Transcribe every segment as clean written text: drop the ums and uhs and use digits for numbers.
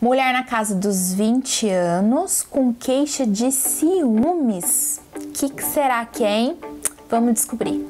Mulher na casa dos 20 anos com queixa de ciúmes. O que será que é, hein? Vamos descobrir.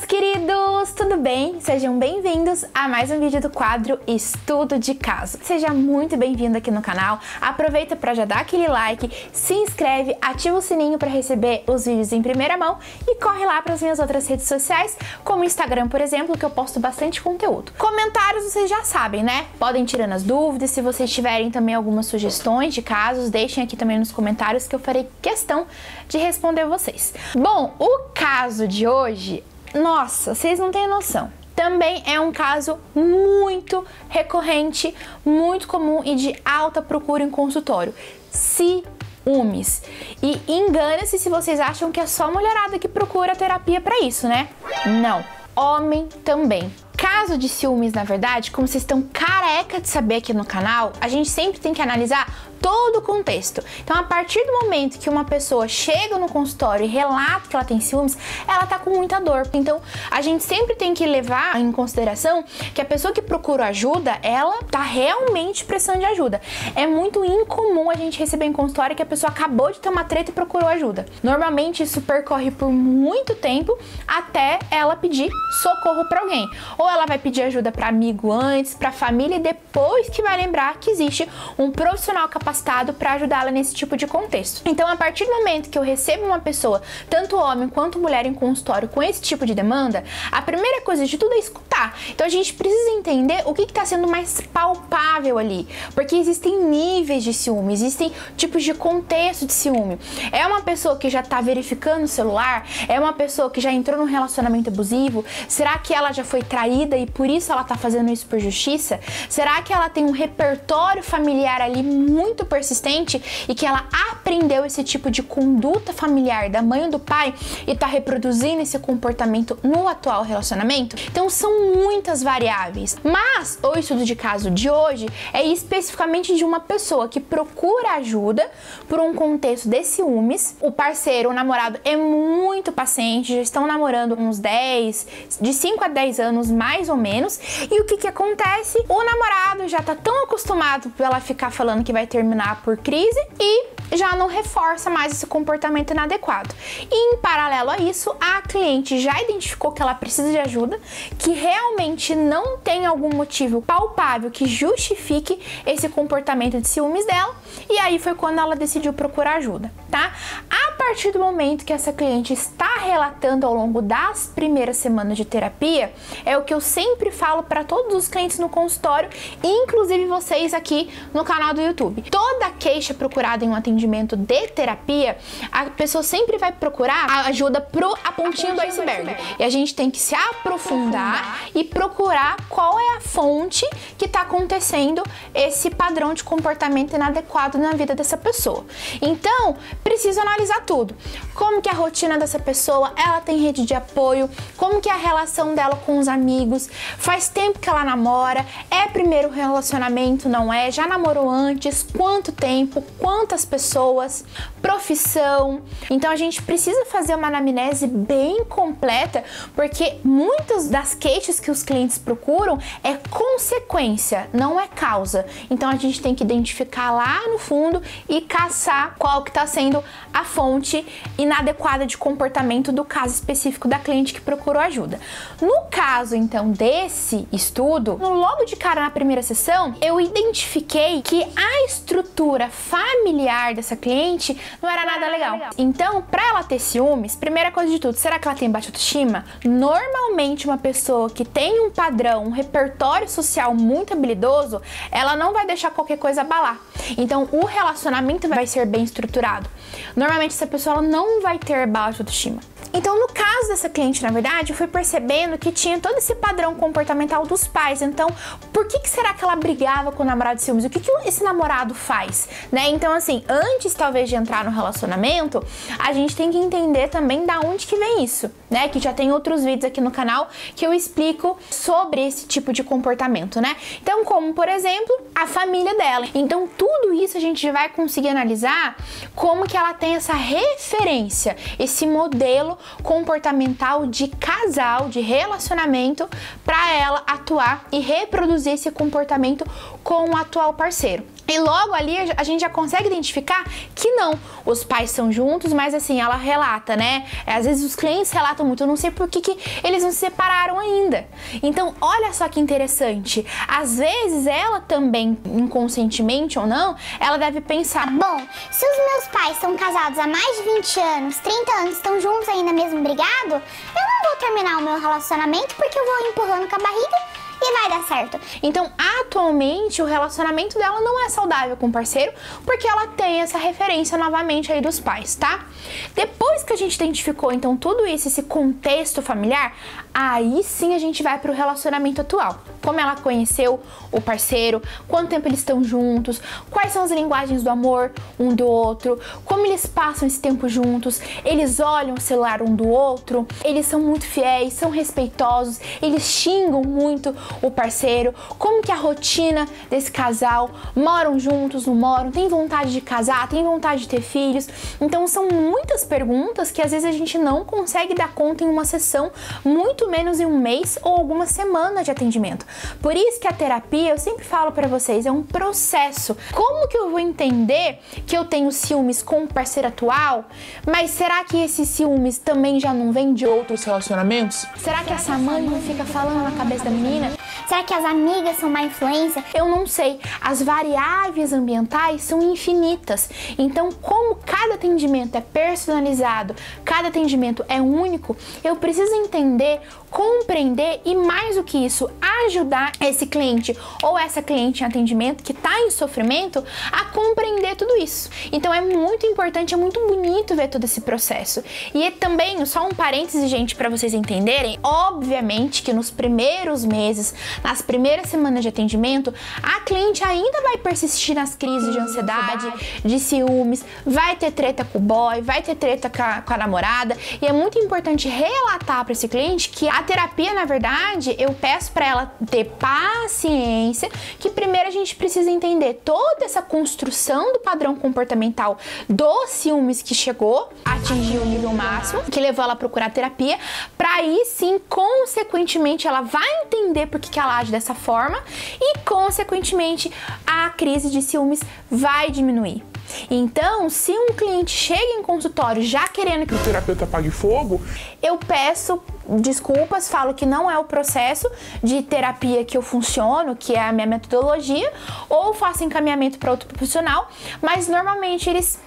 Queridos, tudo bem? Sejam bem-vindos a mais um vídeo do quadro Estudo de Caso. Seja muito bem-vindo aqui no canal, aproveita para já dar aquele like, se inscreve, ativa o sininho para receber os vídeos em primeira mão e corre lá para as minhas outras redes sociais, como o Instagram, por exemplo, que eu posto bastante conteúdo. Comentários vocês já sabem, né? Podem tirar as dúvidas, se vocês tiverem também algumas sugestões de casos, deixem aqui também nos comentários que eu farei questão de responder vocês. Bom, o caso de hoje... Nossa, vocês não têm noção. Também é um caso muito recorrente, muito comum e de alta procura em consultório. Ciúmes. E engane-se se vocês acham que é só mulherada que procura terapia para isso, né? Não. Homem também. Caso de ciúmes, na verdade, como vocês estão careca de saber aqui no canal, a gente sempre tem que analisar todo o contexto. Então, a partir do momento que uma pessoa chega no consultório e relata que ela tem ciúmes, ela tá com muita dor. Então, a gente sempre tem que levar em consideração que a pessoa que procura ajuda, ela tá realmente precisando de ajuda. É muito incomum a gente receber em consultório que a pessoa acabou de ter uma treta e procurou ajuda. Normalmente, isso percorre por muito tempo até ela pedir socorro para alguém. Ou ela vai pedir ajuda para amigo antes, para família e depois que vai lembrar que existe um profissional capacitado para ajudá-la nesse tipo de contexto. Então, a partir do momento que eu recebo uma pessoa, tanto homem quanto mulher em consultório com esse tipo de demanda, a primeira coisa de tudo é escutar. Então, a gente precisa entender o que está sendo mais palpável ali, porque existem níveis de ciúme, existem tipos de contexto de ciúme. É uma pessoa que já está verificando o celular? É uma pessoa que já entrou num relacionamento abusivo? Será que ela já foi traída e por isso ela tá fazendo isso por justiça? Será que ela tem um repertório familiar ali muito persistente e que ela aprendeu esse tipo de conduta familiar da mãe ou do pai e tá reproduzindo esse comportamento no atual relacionamento? Então são muitas variáveis, mas o estudo de caso de hoje é especificamente de uma pessoa que procura ajuda por um contexto de ciúmes. O parceiro, o namorado é muito paciente, já estão namorando uns de 5 a 10 anos mais ou menos, e o que acontece? O namorado já tá tão acostumado pela ficar falando que vai terminar por crise e já não reforça mais esse comportamento inadequado. E em paralelo a isso, a cliente já identificou que ela precisa de ajuda, que realmente não tem algum motivo palpável que justifique esse comportamento de ciúmes dela, e aí foi quando ela decidiu procurar ajuda, tá? A partir do momento que essa cliente está relatando ao longo das primeiras semanas de terapia, é o que eu sempre falo para todos os clientes no consultório, inclusive vocês aqui no canal do YouTube. Toda queixa procurada em um atendimento de terapia, a pessoa sempre vai procurar a ajuda a pontinha do iceberg. E a gente tem que se aprofundar e procurar qual é a fonte que está acontecendo esse padrão de comportamento inadequado na vida dessa pessoa. Então, preciso analisar tudo. Como que é a rotina dessa pessoa, ela tem rede de apoio, como que é a relação dela com os amigos, faz tempo que ela namora, é primeiro relacionamento, não é? Já namorou antes? Quanto tempo? Quantas pessoas? Profissão? Então a gente precisa fazer uma anamnese bem completa, porque muitas das queixas que os clientes procuram é consequência, não é causa. Então a gente tem que identificar lá no fundo e caçar qual que está sendo a fonte inadequada de comportamento do caso específico da cliente que procurou ajuda. No caso, então, desse estudo, logo de cara na primeira sessão, eu identifiquei que a estrutura familiar dessa cliente não era nada legal. Então, para ela ter ciúmes, primeira coisa de tudo, será que ela tem baixa autoestima? Normalmente, uma pessoa que tem um padrão, um repertório social muito habilidoso, ela não vai deixar qualquer coisa abalar. Então, o relacionamento vai ser bem estruturado. Normalmente, essa pessoa ela não não vai ter baixa autoestima. Então, no caso dessa cliente, na verdade, eu fui percebendo que tinha todo esse padrão comportamental dos pais. Então, por que será que ela brigava com o namorado de ciúmes? O que esse namorado faz, né? Então, assim, antes talvez de entrar no relacionamento, a gente tem que entender também da onde que vem isso, né? Que já tem outros vídeos aqui no canal que eu explico sobre esse tipo de comportamento, né? Então, como, por exemplo, a família dela. Então, tudo isso a gente vai conseguir analisar como que ela tem essa referência, esse modelo comportamental de casal, de relacionamento, para ela atuar e reproduzir esse comportamento com o atual parceiro. E logo ali a gente já consegue identificar que não, os pais são juntos, mas assim, ela relata, né? Às vezes os clientes relatam muito, eu não sei por que eles não se separaram ainda. Então, olha só que interessante. Às vezes ela também, inconscientemente ou não, ela deve pensar: bom, se os meus pais são casados há mais de 20 anos, 30 anos, estão juntos ainda mesmo brigado, eu não vou terminar o meu relacionamento porque eu vou empurrando com a barriga e vai dar certo. Então, atualmente, o relacionamento dela não é saudável com o parceiro, porque ela tem essa referência novamente aí dos pais, tá? Depois que a gente identificou, então, tudo isso, esse contexto familiar, aí sim a gente vai pro relacionamento atual. Como ela conheceu o parceiro, quanto tempo eles estão juntos, quais são as linguagens do amor um do outro, como eles passam esse tempo juntos, eles olham o celular um do outro, eles são muito fiéis, são respeitosos, eles xingam muito o parceiro, como que é a rotina desse casal, moram juntos, não moram, tem vontade de casar, tem vontade de ter filhos. Então são muitas perguntas que às vezes a gente não consegue dar conta em uma sessão, muito menos em um mês ou algumas semanas de atendimento. Por isso que a terapia, eu sempre falo pra vocês, é um processo. Como que eu vou entender que eu tenho ciúmes com o parceiro atual, mas será que esses ciúmes também já não vem de outros relacionamentos? Será que essa mãe não fica falando na cabeça da menina? Será que as amigas são má influência? Eu não sei. As variáveis ambientais são infinitas. Então, como cada atendimento é personalizado, cada atendimento é único, eu preciso entender, compreender e, mais do que isso, ajudar esse cliente ou essa cliente em atendimento que está em sofrimento a compreender tudo isso. Então, é muito importante, é muito bonito ver todo esse processo. E também, só um parêntese, gente, para vocês entenderem, obviamente que nos primeiros meses, nas primeiras semanas de atendimento, a cliente ainda vai persistir nas crises de ansiedade, de ciúmes, vai ter treta com o boy, vai ter treta com a namorada, e é muito importante relatar para esse cliente que a terapia, na verdade, eu peço para ela ter paciência, que primeiro a gente precisa entender toda essa construção do padrão comportamental dos ciúmes que chegou a atingir o nível máximo, que levou ela a procurar terapia, para aí sim, consequentemente, ela vai entender por que ela age dessa forma e, consequentemente, a crise de ciúmes vai diminuir. Então, se um cliente chega em consultório já querendo que o terapeuta apague fogo, eu peço desculpas, falo que não é o processo de terapia que eu funciono, que é a minha metodologia, ou faço encaminhamento para outro profissional, mas normalmente eles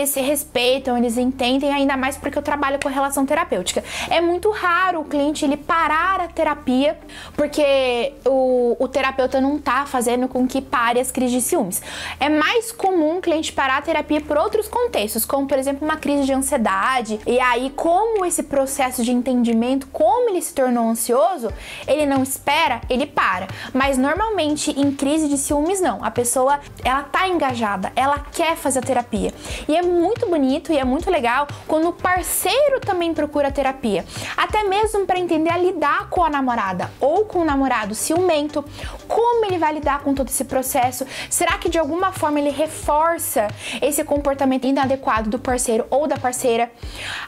se respeitam, eles entendem, ainda mais porque eu trabalho com relação terapêutica. É muito raro o cliente ele parar a terapia porque o terapeuta não tá fazendo com que pare as crises de ciúmes. É mais comum o cliente parar a terapia por outros contextos, como por exemplo uma crise de ansiedade, e aí como esse processo de entendimento, como ele se tornou ansioso, ele não espera, ele para. Mas normalmente em crise de ciúmes não, a pessoa ela tá engajada, ela quer fazer a terapia. E é muito bonito e é muito legal quando o parceiro também procura terapia. Até mesmo para entender a lidar com a namorada ou com o namorado ciumento, como ele vai lidar com todo esse processo. Será que de alguma forma ele reforça esse comportamento inadequado do parceiro ou da parceira?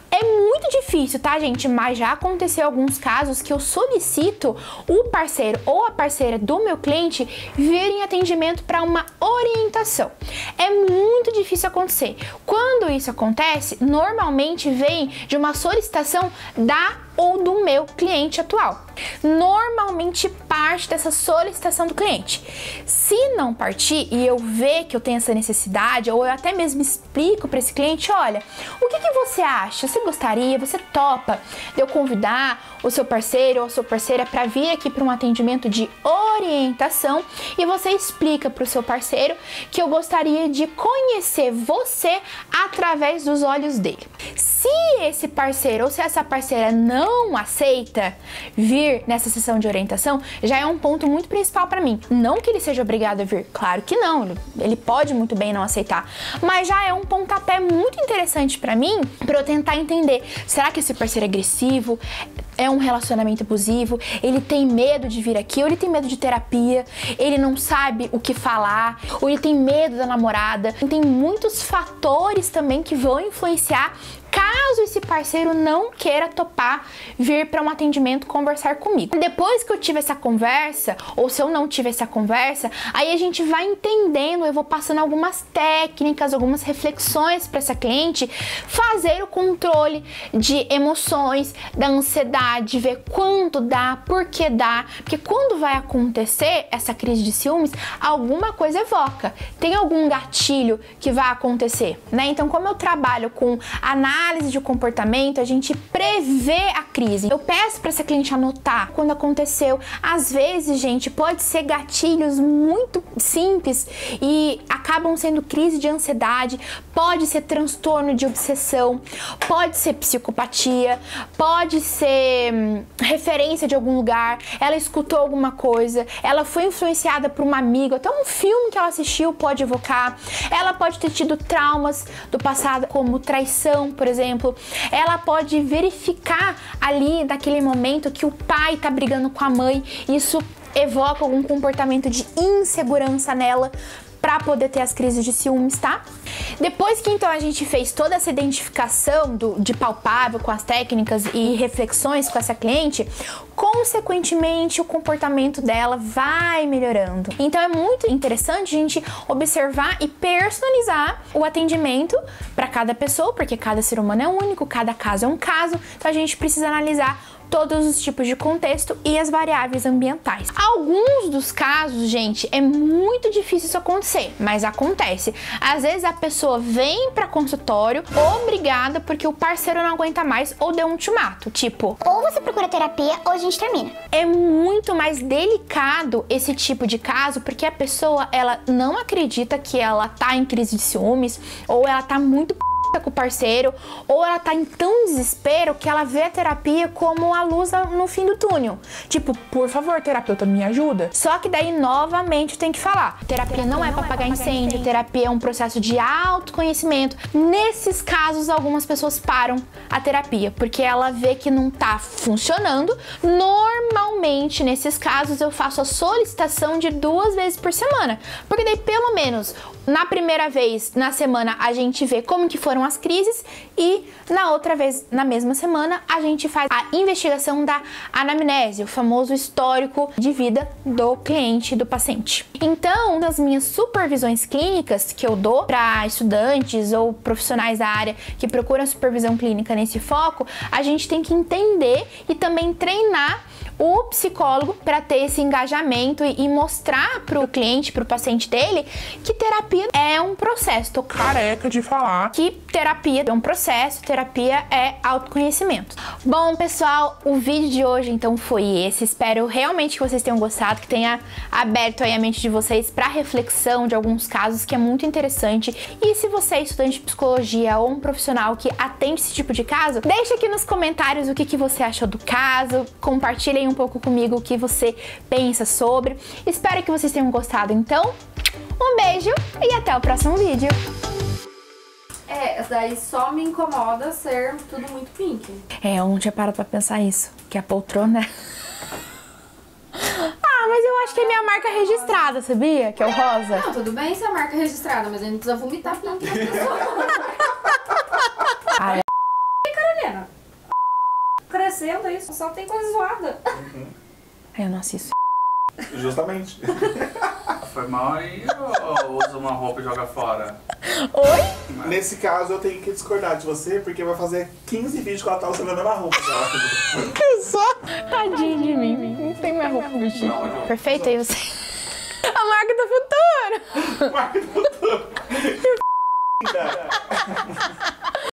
É muito difícil, tá, gente? Mas já aconteceu alguns casos que eu solicito o parceiro ou a parceira do meu cliente vir em atendimento para uma orientação. É muito difícil acontecer. Quando isso acontece, normalmente vem de uma solicitação da ou do meu cliente atual. Normalmente parte dessa solicitação do cliente. Se não partir e eu ver que eu tenho essa necessidade, ou eu até mesmo explico para esse cliente, olha, o que você acha? Você gostaria, você topa de eu convidar o seu parceiro ou a sua parceira para vir aqui para um atendimento de orientação, e você explica para o seu parceiro que eu gostaria de conhecer você através dos olhos dele. Se esse parceiro ou se essa parceira não aceita vir nessa sessão de orientação, já é um ponto muito principal para mim. Não que ele seja obrigado a vir, claro que não, ele pode muito bem não aceitar, mas já é um pontapé muito interessante para mim, para eu tentar entender, será que esse parceiro é agressivo? É um relacionamento abusivo? Ele tem medo de vir aqui? Ou ele tem medo de terapia? Ele não sabe o que falar? Ou ele tem medo da namorada? Tem muitos fatores também que vão influenciar caso esse parceiro não queira topar vir para um atendimento conversar comigo. Depois que eu tive essa conversa, ou se eu não tive essa conversa, aí a gente vai entendendo, eu vou passando algumas técnicas, algumas reflexões para essa cliente fazer o controle de emoções, da ansiedade, ver quando dá, por que dá, porque quando vai acontecer essa crise de ciúmes, alguma coisa evoca, tem algum gatilho que vai acontecer, né? Então, como eu trabalho com análise de comportamento, a gente prevê a crise. Eu peço para essa cliente anotar quando aconteceu. Às vezes, gente, pode ser gatilhos muito simples e acabam sendo crise de ansiedade, pode ser transtorno de obsessão, pode ser psicopatia, pode ser referência de algum lugar, ela escutou alguma coisa, ela foi influenciada por uma amiga, até um filme que ela assistiu pode evocar, ela pode ter tido traumas do passado, como traição, por exemplo, ela pode verificar ali naquele momento que o pai tá brigando com a mãe, isso evoca algum comportamento de insegurança nela para poder ter as crises de ciúmes, tá? Depois que então a gente fez toda essa identificação de palpável com as técnicas e reflexões com essa cliente, consequentemente o comportamento dela vai melhorando. Então é muito interessante a gente observar e personalizar o atendimento para cada pessoa, porque cada ser humano é único, cada caso é um caso, então a gente precisa analisar todos os tipos de contexto e as variáveis ambientais. Alguns dos casos, gente, é muito difícil isso acontecer, mas acontece. Às vezes a pessoa vem para consultório obrigada porque o parceiro não aguenta mais ou deu um ultimato, tipo, ou você procura terapia ou a gente termina. É muito mais delicado esse tipo de caso porque a pessoa, ela não acredita que ela tá em crise de ciúmes ou ela tá muito com o parceiro, ou ela tá em tão desespero que ela vê a terapia como a luz no fim do túnel. Tipo, por favor, terapeuta, me ajuda. Só que daí, novamente, tem que falar. Terapia não é pra apagar incêndio, terapia é um processo de autoconhecimento. Nesses casos, algumas pessoas param a terapia, porque ela vê que não tá funcionando. Normalmente, nesses casos, eu faço a solicitação de 2 vezes por semana, porque daí, pelo menos, na primeira vez, na semana, a gente vê como que foram as crises e na outra vez, na mesma semana, a gente faz a investigação da anamnese, o famoso histórico de vida do cliente, do paciente. Então, nas minhas supervisões clínicas que eu dou para estudantes ou profissionais da área que procuram supervisão clínica nesse foco, a gente tem que entender e também treinar o psicólogo para ter esse engajamento e mostrar para o cliente, para o paciente dele, que terapia é um processo. Tô careca de falar que terapia é um processo, terapia é autoconhecimento. Bom, pessoal, o vídeo de hoje então foi esse. Espero realmente que vocês tenham gostado, que tenha aberto aí a mente de vocês para reflexão de alguns casos, que é muito interessante. E se você é estudante de psicologia ou um profissional que atende esse tipo de caso, deixa aqui nos comentários o que você achou do caso, compartilhem um pouco comigo o que você pensa sobre. Espero que vocês tenham gostado, então. Um beijo e até o próximo vídeo. Daí só me incomoda ser tudo muito pink. Eu não tinha parado pra pensar isso, que a poltrona... mas eu acho que é minha marca registrada, sabia? Que é o rosa. Não, tudo bem se é a marca registrada, mas a gente precisa vomitar pink nas pessoas. Ai, Carolina, crescendo isso, só tem coisa zoada. eu não assisto. Justamente. foi mal aí ou usa uma roupa e joga fora? Oi? Nesse caso, eu tenho que discordar de você, porque vai fazer 15 vídeos que ela tá usando a mesma roupa. Que só? Tadinho de mim. Não tem mais roupa vestida. Perfeito, aí você... A marca do futuro! Marca do futuro.